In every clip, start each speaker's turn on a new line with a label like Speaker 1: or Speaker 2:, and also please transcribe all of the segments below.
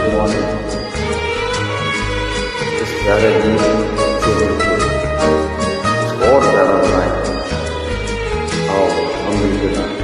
Speaker 1: Good morning इस प्यारे गीत से बिल्कुल इसको और प्यारा बनाए। आओ हम मिलकर गाएं।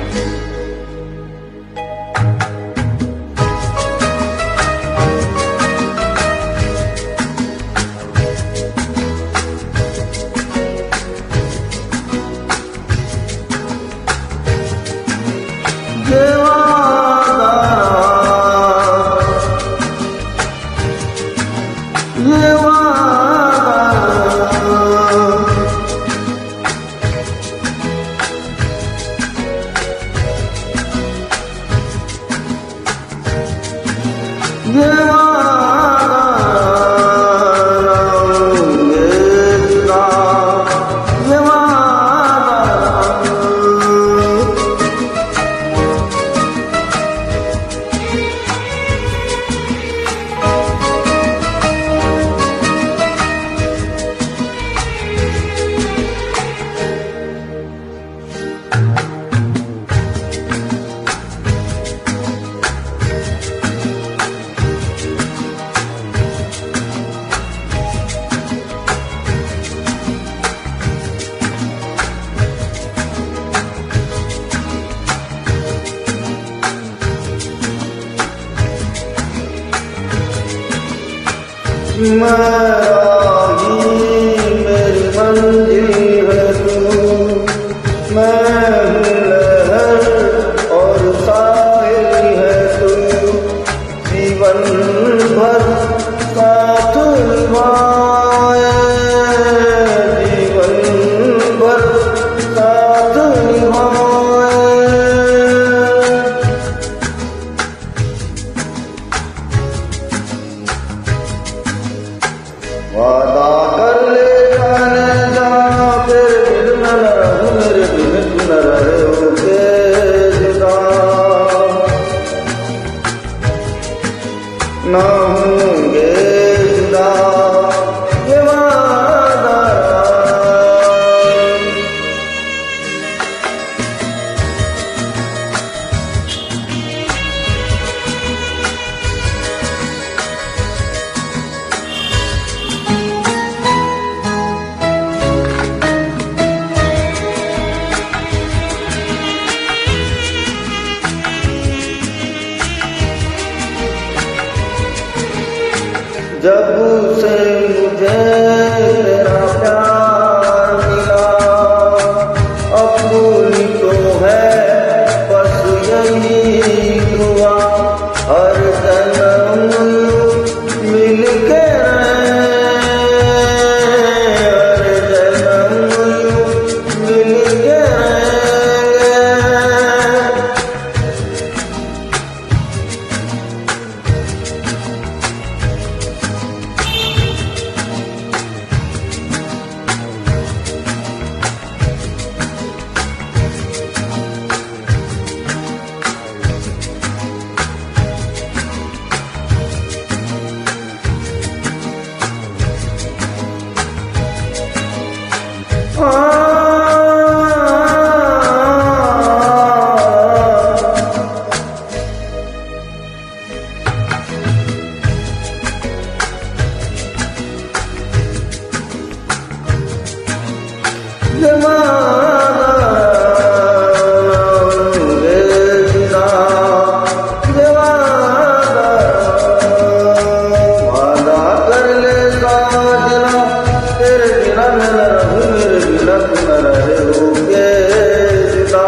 Speaker 2: मेरी मंजिल है तू, मैं हूँ लहर और साहिल है तू, जीवन भर साथ निभाए, जीवन भर साथ निभाए। वादा कर ले जाने जा, तेरे बिन न रहूं, मेरे बिन तू न रहे होके जुदा, न होंगे जुदा ये वादा। जब से मुझे तेरा प्यार मिला, अपनी तो है बस यही दुआ, हर जन्म मिल के रहें, हर जन्म मिल के रहेंगे। तेरे बिना न रहूं, मेरे बिना तू न रहे होगे जुदा।